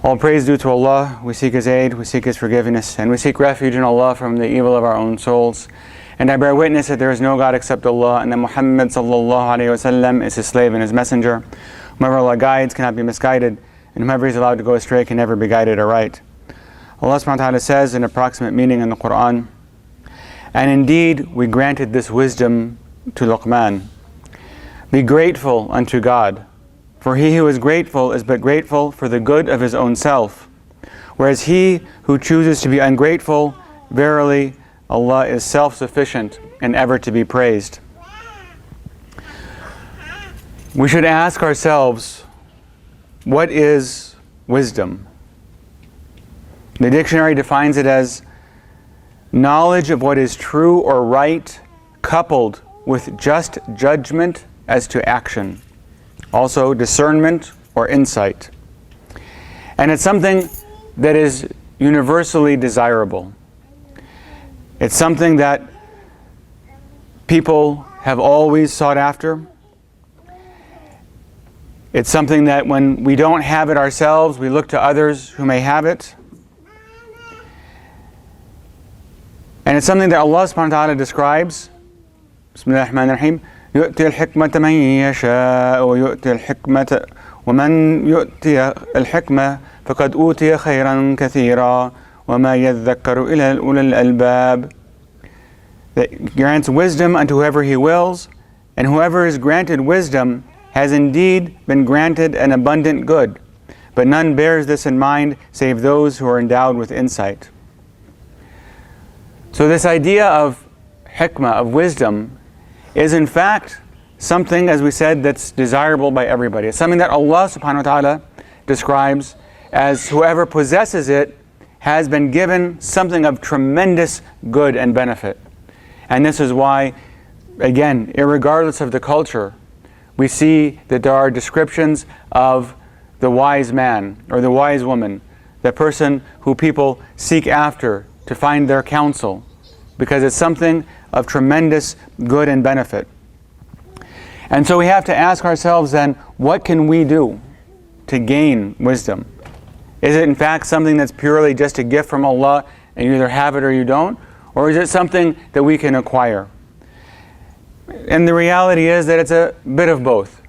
All praise due to Allah. We seek His aid, we seek His forgiveness, and we seek refuge in Allah from the evil of our own souls. And I bear witness that there is no God except Allah, and that Muhammad sallallahu alaihi wasallam is His slave and His messenger. Whomever Allah guides cannot be misguided, and whomever is allowed to go astray can never be guided aright. Allah subhanahu wa ta'ala says in approximate meaning in the Quran, "And indeed we granted this wisdom to Luqman. Be grateful unto God. For he who is grateful is but grateful for the good of his own self. Whereas he who chooses to be ungrateful, verily Allah is self-sufficient and ever to be praised." We should ask ourselves, what is wisdom? The dictionary defines it as knowledge of what is true or right, coupled with just judgment as to action. Also discernment or insight. And it's something that is universally desirable. It's something that people have always sought after. It's something that when we don't have it ourselves, we look to others who may have it. And it's something that Allah subhanahu wa ta'ala describes. Bismillah ar-Rahman ar-Rahim. يؤتي الحكمة من يشاء ويؤتي الحكمة ومن يؤتي الحكمة فقد أوتي خيرا كثيرا وما يذكر إلا أولي الألباب. That grants wisdom unto whoever He wills, and whoever is granted wisdom has indeed been granted an abundant good, but none bears this in mind save those who are endowed with insight. So this idea of hikmah, of wisdom, is in fact something, as we said, that's desirable by everybody. It's something that Allah subhanahu wa ta'ala describes as whoever possesses it has been given something of tremendous good and benefit. And this is why, again, irregardless of the culture, we see that there are descriptions of the wise man or the wise woman, the person who people seek after to find their counsel, because it's something of tremendous good and benefit. And so we have to ask ourselves then, what can we do to gain wisdom? Is it in fact something that's purely just a gift from Allah and you either have it or you don't? Or is it something that we can acquire? And the reality is that it's a bit of both.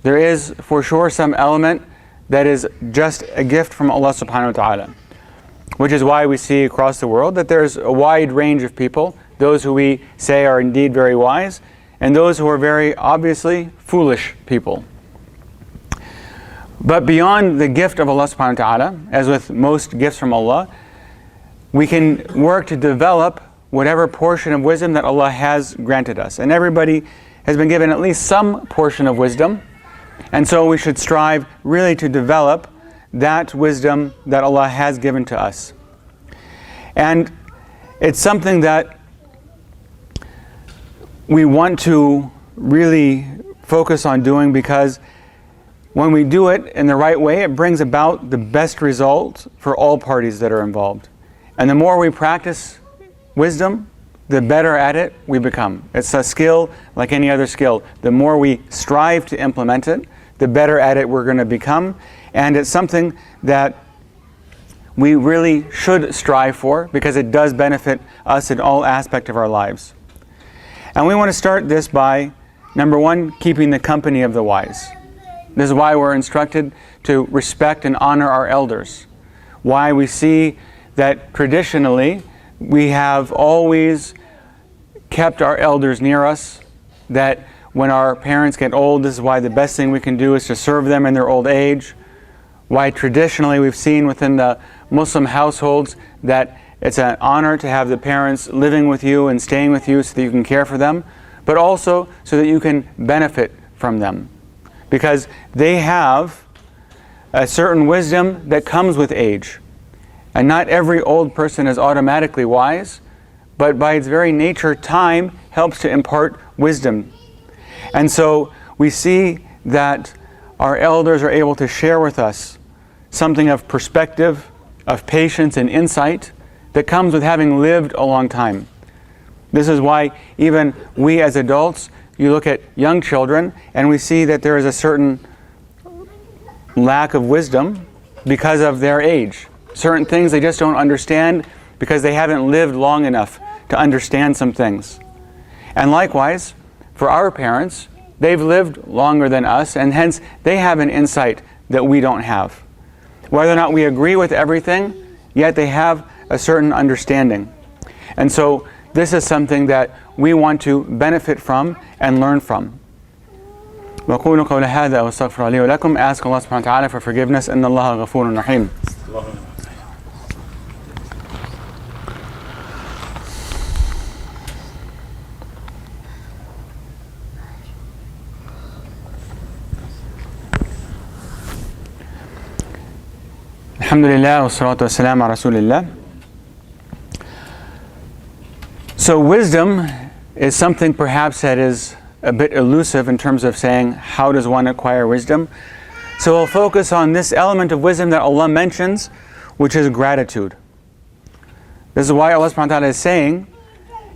There is for sure some element that is just a gift from Allah subhanahu wa ta'ala, which is why we see across the world that there's a wide range of people, those who we say are indeed very wise, and those who are very obviously foolish people. But beyond the gift of Allah subhanahu wa ta'ala, as with most gifts from Allah, we can work to develop whatever portion of wisdom that Allah has granted us. And everybody has been given at least some portion of wisdom, and so we should strive really to develop that wisdom that Allah has given to us. And it's something that we want to really focus on doing, because when we do it in the right way, it brings about the best result for all parties that are involved. And the more we practice wisdom, the better at it we become. It's a skill like any other skill. The more we strive to implement it, the better at it we're going to become. And it's something that we really should strive for, because it does benefit us in all aspects of our lives. And we want to start this by, number one, keeping the company of the wise. This is why we're instructed to respect and honor our elders. Why we see that traditionally we have always kept our elders near us, that when our parents get old, this is why the best thing we can do is to serve them in their old age. Why traditionally we've seen within the Muslim households that it's an honor to have the parents living with you and staying with you so that you can care for them, but also so that you can benefit from them. Because they have a certain wisdom that comes with age. And not every old person is automatically wise, but by its very nature, time helps to impart wisdom. And so we see that our elders are able to share with us something of perspective, of patience and insight that comes with having lived a long time. This is why even we as adults, you look at young children and we see that there is a certain lack of wisdom because of their age. Certain things they just don't understand because they haven't lived long enough to understand some things. And likewise, for our parents, they've lived longer than us, and hence they have an insight that we don't have. Whether or not we agree with everything, yet they have a certain understanding. And so this is something that we want to benefit from and learn from. وَقُولُوا قَوْلَ هَذَا وَاسْتَغْفِرُ لِي وَلَكُمْ. Ask Allah subhanahu wa ta'ala for forgiveness. إِنَّ اللَّهَ غَفُورٌ رَحِيمٌ. Alhamdulillah wa salatu wa salam ala Rasulillah. So wisdom is something perhaps that is a bit elusive in terms of saying how does one acquire wisdom. So we'll focus on this element of wisdom that Allah mentions, which is gratitude. This is why Allah subhanahu wa ta'ala is saying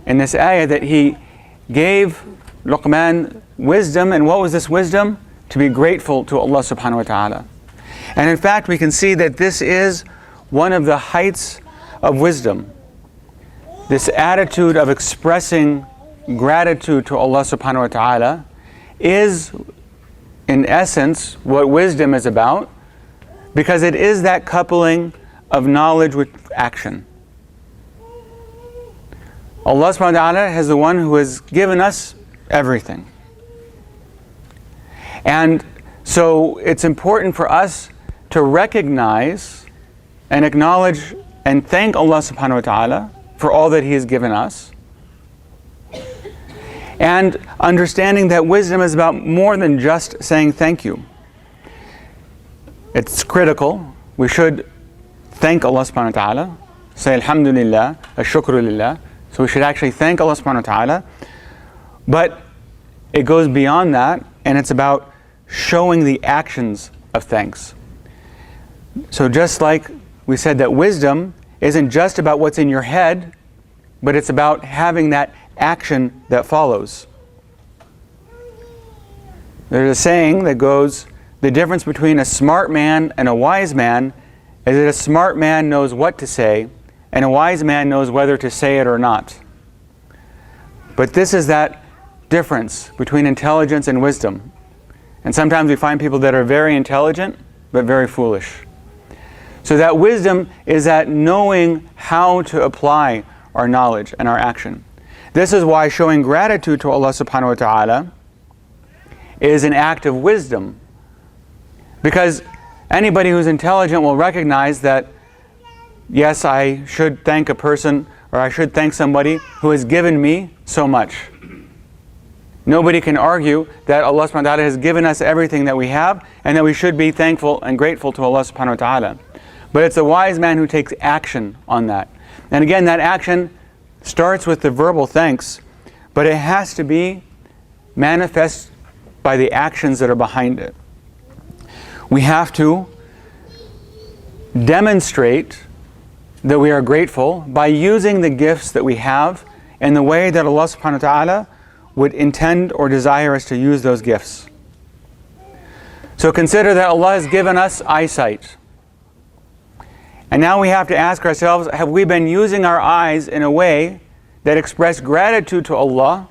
in this ayah that He gave Luqman wisdom. And what was this wisdom? To be grateful to Allah subhanahu wa ta'ala. And in fact, we can see that this is one of the heights of wisdom. This attitude of expressing gratitude to Allah subhanahu wa ta'ala is, in essence, what wisdom is about, because it is that coupling of knowledge with action. Allah subhanahu wa ta'ala is the one who has given us everything. And so it's important for us to recognize and acknowledge and thank Allah subhanahu wa ta'ala for all that He has given us. And understanding that wisdom is about more than just saying thank you. It's critical. We should thank Allah subhanahu wa ta'ala. Say alhamdulillah, ashukru lillah. So we should actually thank Allah subhanahu wa ta'ala. But it goes beyond that, and it's about showing the actions of thanks. So just like we said that wisdom isn't just about what's in your head, but it's about having that action that follows. There's a saying that goes, the difference between a smart man and a wise man is that a smart man knows what to say, and a wise man knows whether to say it or not. But this is that difference between intelligence and wisdom. And sometimes we find people that are very intelligent, but very foolish. So that wisdom is that knowing how to apply our knowledge and our action. This is why showing gratitude to Allah subhanahu wa ta'ala is an act of wisdom. Because anybody who's intelligent will recognize that, yes, I should thank a person, or I should thank somebody who has given me so much. Nobody can argue that Allah subhanahu wa ta'ala has given us everything that we have, and that we should be thankful and grateful to Allah subhanahu wa ta'ala. But it's a wise man who takes action on that. And again, that action starts with the verbal thanks, but it has to be manifest by the actions that are behind it. We have to demonstrate that we are grateful by using the gifts that we have in the way that Allah subhanahu wa ta'ala would intend or desire us to use those gifts. So consider that Allah has given us eyesight. And now we have to ask ourselves, have we been using our eyes in a way that express gratitude to Allah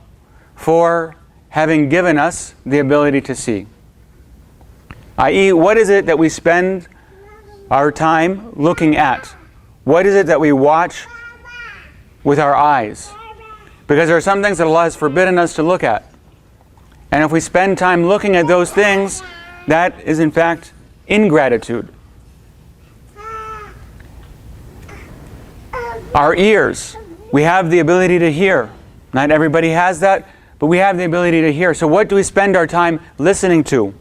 for having given us the ability to see? I.e., what is it that we spend our time looking at? What is it that we watch with our eyes? Because there are some things that Allah has forbidden us to look at. And if we spend time looking at those things, that is in fact ingratitude. Our ears, we have the ability to hear. Not everybody has that, but we have the ability to hear. So what do we spend our time listening to?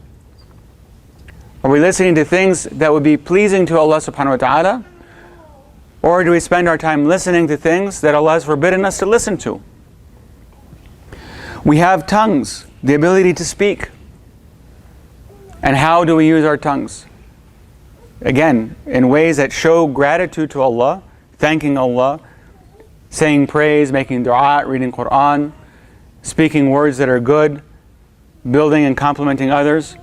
Are we listening to things that would be pleasing to Allah subhanahu wa ta'ala? Or do we spend our time listening to things that Allah has forbidden us to listen to? We have tongues, the ability to speak. And how do we use our tongues? Again, in ways that show gratitude to Allah, thanking Allah, saying praise, making dua, reading Quran, speaking words that are good, building and complimenting others,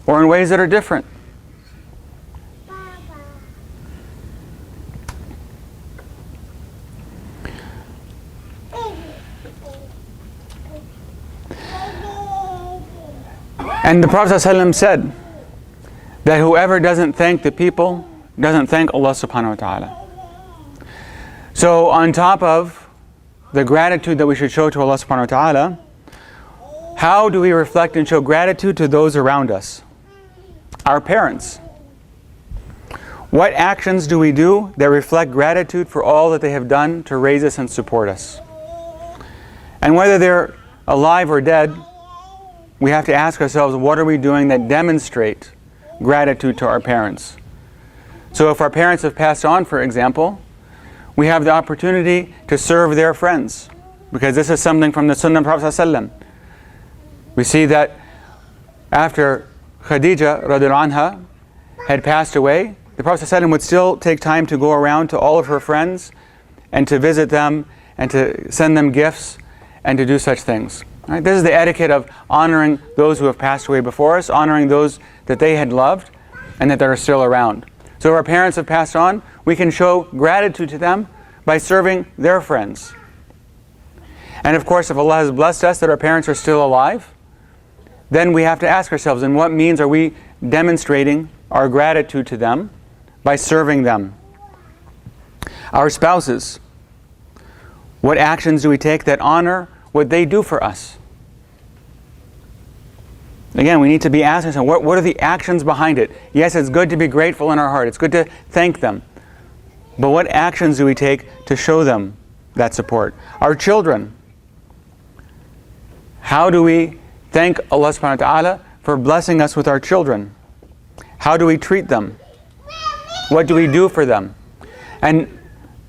or in ways that are different. And the Prophet ﷺ said that whoever doesn't thank the people doesn't thank Allah subhanahu wa ta'ala. So on top of the gratitude that we should show to Allah subhanahu wa ta'ala, how do we reflect and show gratitude to those around us? Our parents. What actions do we do that reflect gratitude for all that they have done to raise us and support us? And whether they're alive or dead, we have to ask ourselves, what are we doing that demonstrate gratitude to our parents? So if our parents have passed on, for example, we have the opportunity to serve their friends, because this is something from the Sunnah of Prophet ﷺ. We see that after Khadija radiallahu anha had passed away, the Prophet ﷺ would still take time to go around to all of her friends and to visit them and to send them gifts and to do such things. Right? This is the etiquette of honoring those who have passed away before us, honoring those that they had loved and that they are still around. So if our parents have passed on, we can show gratitude to them by serving their friends. And of course, if Allah has blessed us that our parents are still alive, then we have to ask ourselves, in what means are we demonstrating our gratitude to them by serving them? Our spouses, what actions do we take that honor what they do for us? Again, we need to be asking ourselves, what are the actions behind it? Yes, it's good to be grateful in our heart. It's good to thank them. But what actions do we take to show them that support? Our children. How do we thank Allah subhanahu wa ta'ala for blessing us with our children? How do we treat them? What do we do for them? And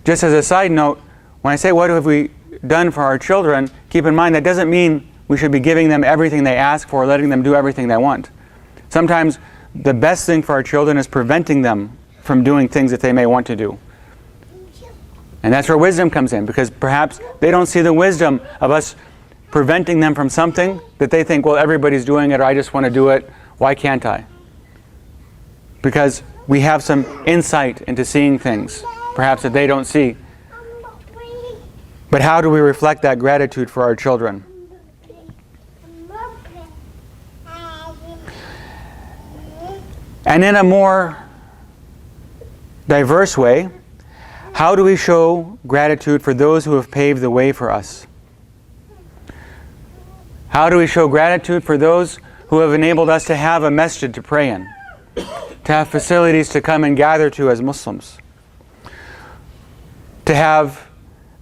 just as a side note, when I say what have we done for our children, keep in mind that doesn't mean we should be giving them everything they ask for, letting them do everything they want. Sometimes the best thing for our children is preventing them from doing things that they may want to do. And that's where wisdom comes in, because perhaps they don't see the wisdom of us preventing them from something that they think, well, everybody's doing it, or I just want to do it, why can't I? Because we have some insight into seeing things, perhaps that they don't see. But how do we reflect that gratitude for our children? And in a more diverse way, how do we show gratitude for those who have paved the way for us? How do we show gratitude for those who have enabled us to have a masjid to pray in, to have facilities to come and gather to as Muslims, to have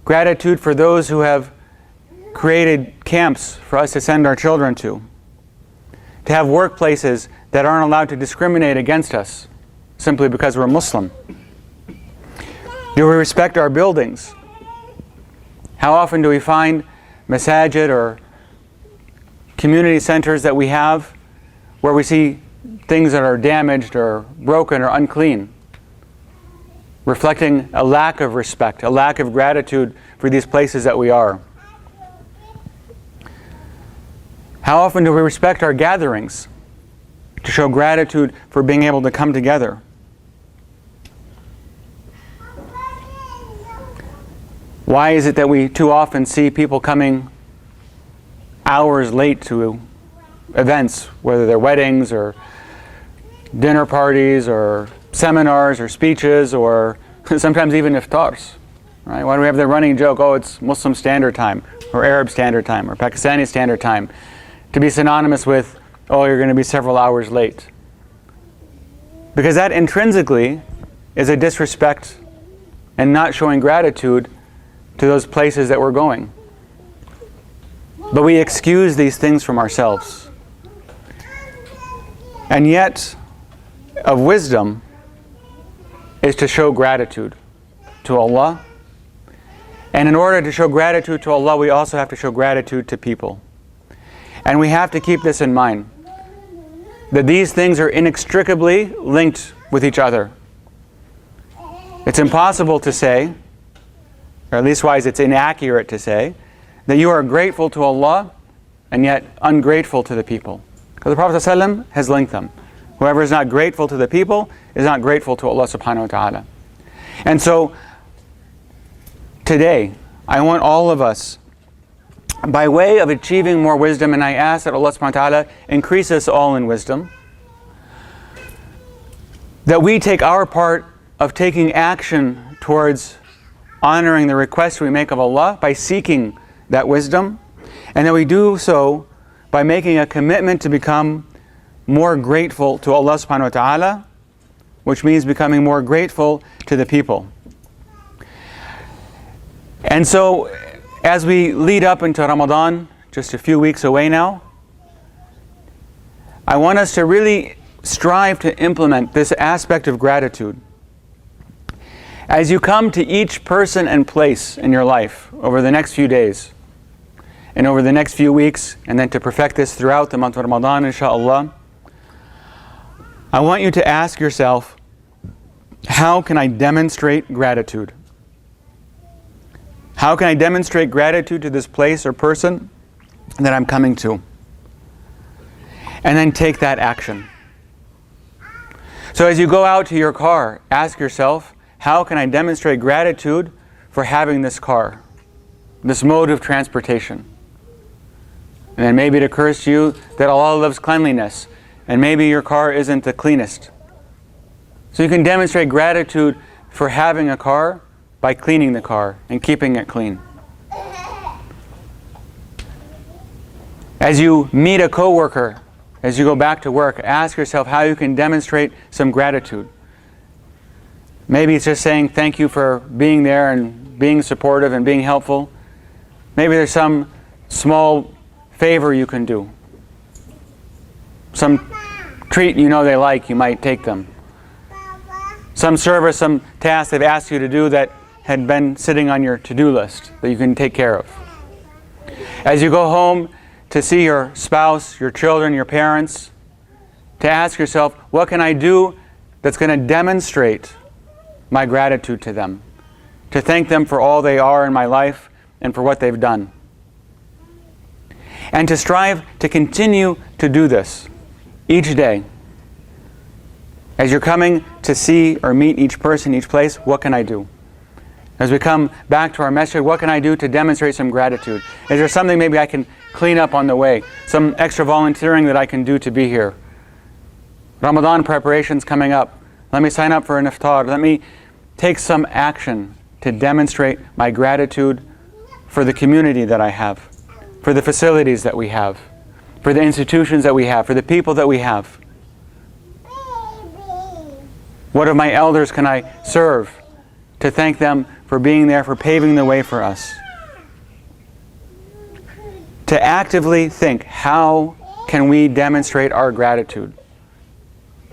gratitude for those who have created camps for us to send our children to have workplaces that aren't allowed to discriminate against us simply because we're Muslim? Do we respect our buildings? How often do we find masajid or community centers that we have where we see things that are damaged or broken or unclean, reflecting a lack of respect, a lack of gratitude for these places that we are? How often do we respect our gatherings to show gratitude for being able to come together? Why is it that we too often see people coming hours late to events, whether they're weddings or dinner parties or seminars or speeches or sometimes even iftars? Right? Why do we have the running joke, oh, it's Muslim Standard Time or Arab Standard Time or Pakistani Standard Time, to be synonymous with, oh, you're going to be several hours late? Because that intrinsically is a disrespect and not showing gratitude to those places that we're going. But we excuse these things from ourselves. And yet, of wisdom is to show gratitude to Allah. And in order to show gratitude to Allah, we also have to show gratitude to people. And we have to keep this in mind, that these things are inextricably linked with each other. It's impossible to say, or at least wise, it's inaccurate to say, that you are grateful to Allah and yet ungrateful to the people. Because the Prophet ﷺ has linked them. Whoever is not grateful to the people is not grateful to Allah subhanahu wa ta'ala. And so, today, I want all of us by way of achieving more wisdom, and I ask that Allah subhanahu wa ta'ala increase us all in wisdom, that we take our part of taking action towards honoring the requests we make of Allah by seeking that wisdom, and that we do so by making a commitment to become more grateful to Allah subhanahu wa ta'ala, which means becoming more grateful to the people. And so, as we lead up into Ramadan, just a few weeks away now, I want us to really strive to implement this aspect of gratitude. As you come to each person and place in your life over the next few days, and over the next few weeks, and then to perfect this throughout the month of Ramadan, inshaAllah, I want you to ask yourself, how can I demonstrate gratitude? How can I demonstrate gratitude to this place or person that I'm coming to? And then take that action. So as you go out to your car, ask yourself, how can I demonstrate gratitude for having this car, this mode of transportation? And then maybe it occurs to you that Allah loves cleanliness, and maybe your car isn't the cleanest. So you can demonstrate gratitude for having a car by cleaning the car and keeping it clean. As you meet a coworker, as you go back to work, ask yourself how you can demonstrate some gratitude. Maybe it's just saying thank you for being there and being supportive and being helpful. Maybe there's some small favor you can do. Some treat you know they like, you might take them. Some service, some task they've asked you to do that had been sitting on your to-do list that you can take care of. As you go home to see your spouse, your children, your parents, to ask yourself, what can I do that's going to demonstrate my gratitude to them? To thank them for all they are in my life and for what they've done. And to strive to continue to do this each day. As you're coming to see or meet each person, each place, what can I do? As we come back to our message, what can I do to demonstrate some gratitude? Is there something maybe I can clean up on the way? Some extra volunteering that I can do to be here? Ramadan preparations coming up. Let me sign up for an iftar. Let me take some action to demonstrate my gratitude for the community that I have, for the facilities that we have, for the institutions that we have, for the people that we have. What of my elders can I serve to thank them for being there, for paving the way for us? To actively think, how can we demonstrate our gratitude?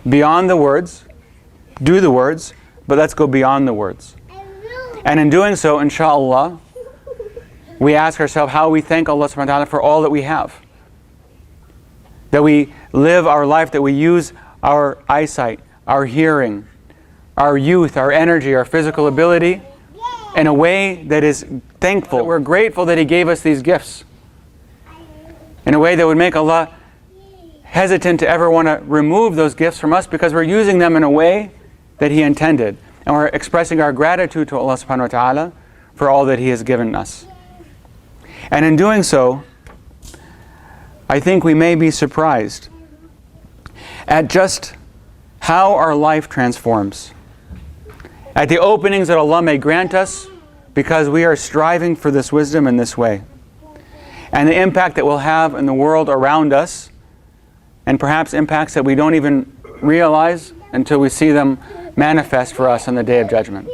Beyond the words, do the words, but let's go beyond the words. And in doing so, inshaAllah, we ask ourselves how we thank Allah subhanahu wa ta'ala for all that we have. That we live our life, that we use our eyesight, our hearing, our youth, our energy, our physical ability in a way that is thankful. That we're grateful that He gave us these gifts. In a way that would make Allah hesitant to ever want to remove those gifts from us, because we're using them in a way that He intended. And we're expressing our gratitude to Allah subhanahu wa ta'ala for all that He has given us. And in doing so, I think we may be surprised at just how our life transforms. At the openings that Allah may grant us because we are striving for this wisdom in this way. And the impact that we'll have in the world around us, and perhaps impacts that we don't even realize until we see them manifest for us on the Day of Judgment.